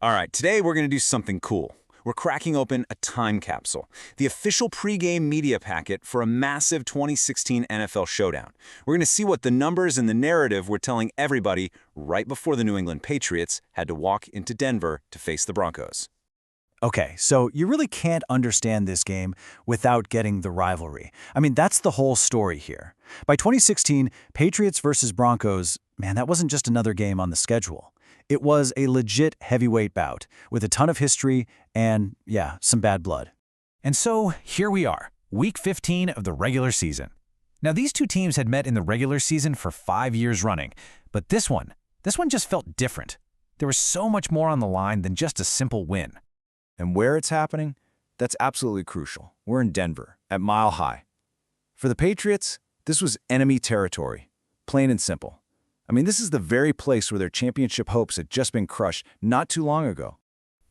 All right, today we're going to do something cool. We're cracking open a time capsule, the official pregame media packet for a massive 2016 NFL showdown. We're going to see what the numbers and the narrative were telling everybody right before the New England Patriots had to walk into Denver to face the Broncos. Okay, so you really can't understand this game without getting the rivalry. I mean, that's the whole story here. By 2016, Patriots versus Broncos, man, that wasn't just another game on the schedule. It was a legit heavyweight bout with a ton of history and, yeah, some bad blood. And so, here we are, Week 15 of the regular season. Now, these two teams had met in the regular season for 5 years running, but this one just felt different. There was so much more on the line than just a simple win. And where it's happening, that's absolutely crucial. We're in Denver, at Mile High. For the Patriots, this was enemy territory, plain and simple. I mean, this is the very place where their championship hopes had just been crushed not too long ago.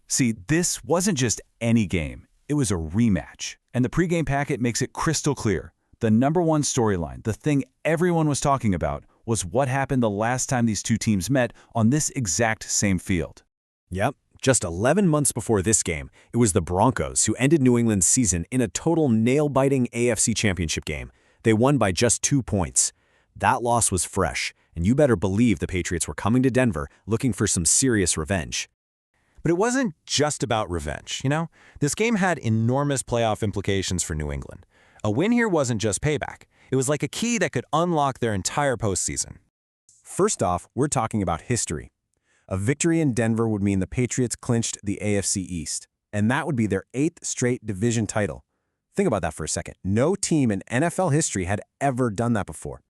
See, this wasn't just any game. It was a rematch. And the pregame packet makes it crystal clear. The number one storyline, the thing everyone was talking about, was what happened the last time these two teams met on this exact same field. Yep. Just 11 months before this game, it was the Broncos who ended New England's season in a total nail-biting AFC championship game. They won by just 2 points. That loss was fresh, and you better believe the Patriots were coming to Denver looking for some serious revenge. But it wasn't just about revenge, you know? This game had enormous playoff implications for New England. A win here wasn't just payback. It was like a key that could unlock their entire postseason. First off, we're talking about history. A victory in Denver would mean the Patriots clinched the AFC East, and that would be their 8th straight division title. Think about that for a second. No team in NFL history had ever done that before.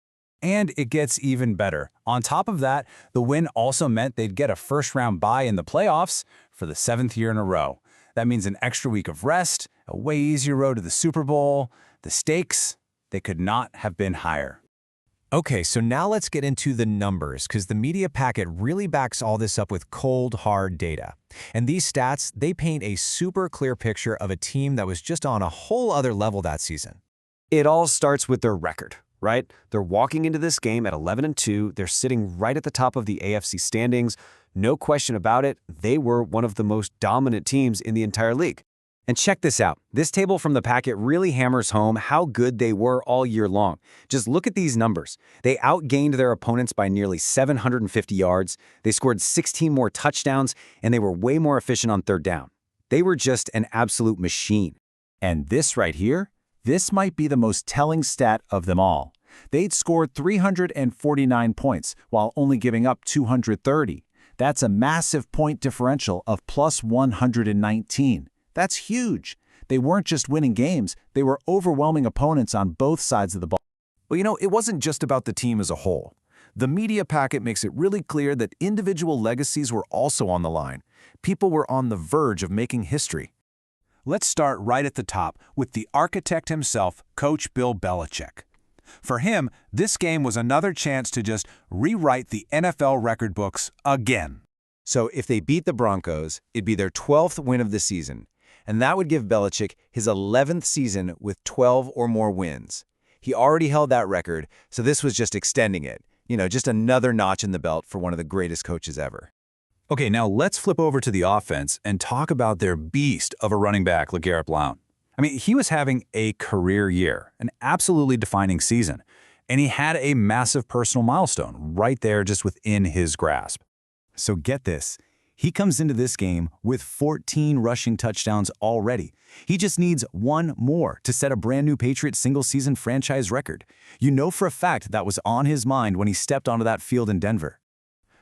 And it gets even better. On top of that, the win also meant they'd get a first-round bye in the playoffs for the 7th year in a row. That means an extra week of rest, a way easier road to the Super Bowl. The stakes, they could not have been higher. Okay, so now let's get into the numbers, because the media packet really backs all this up with cold, hard data. And these stats, they paint a super clear picture of a team that was just on a whole other level that season. It all starts with their record, right? They're walking into this game at 11-2. They're sitting right at the top of the AFC standings. No question about it, they were one of the most dominant teams in the entire league. And check this out. This table from the packet really hammers home how good they were all year long. Just look at these numbers. They outgained their opponents by nearly 750 yards. They scored 16 more touchdowns, and they were way more efficient on third down. They were just an absolute machine. And this right here, this might be the most telling stat of them all. They'd scored 349 points while only giving up 230. That's a massive point differential of plus 119. That's huge. They weren't just winning games, they were overwhelming opponents on both sides of the ball. Well, you know, it wasn't just about the team as a whole. The media packet makes it really clear that individual legacies were also on the line. People were on the verge of making history. Let's start right at the top with the architect himself, Coach Bill Belichick. For him, this game was another chance to just rewrite the NFL record books again. So if they beat the Broncos, it'd be their 12th win of the season. And that would give Belichick his 11th season with 12 or more wins. He already held that record, so this was just extending it. You know, just another notch in the belt for one of the greatest coaches ever. Okay, now let's flip over to the offense and talk about their beast of a running back, LeGarrette Blount. I mean, he was having a career year, an absolutely defining season, and he had a massive personal milestone right there just within his grasp. So get this. He comes into this game with 14 rushing touchdowns already. He just needs one more to set a brand new Patriots single-season franchise record. You know for a fact that was on his mind when he stepped onto that field in Denver.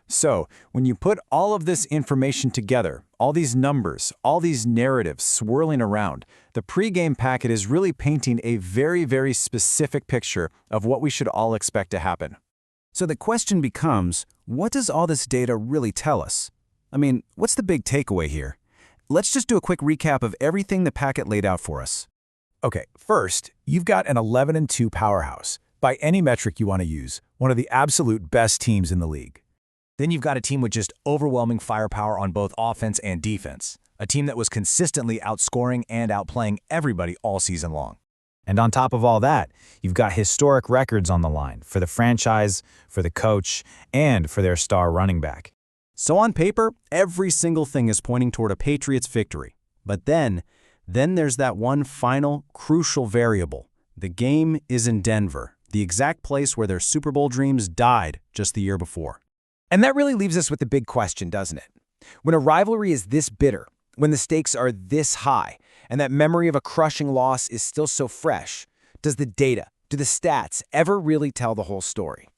So, when you put all of this information together, all these numbers, all these narratives swirling around, the pregame packet is really painting a very, very specific picture of what we should all expect to happen. So the question becomes, what does all this data really tell us? I mean, what's the big takeaway here? Let's just do a quick recap of everything the packet laid out for us. Okay, first, you've got an 11-2 powerhouse. By any metric you want to use, one of the absolute best teams in the league. Then you've got a team with just overwhelming firepower on both offense and defense. A team that was consistently outscoring and outplaying everybody all season long. And on top of all that, you've got historic records on the line for the franchise, for the coach, and for their star running back. So on paper, every single thing is pointing toward a Patriots victory. But then there's that one final, crucial variable. The game is in Denver, the exact place where their Super Bowl dreams died just the year before. And that really leaves us with the big question, doesn't it? When a rivalry is this bitter, when the stakes are this high, and that memory of a crushing loss is still so fresh, does the data, do the stats ever really tell the whole story?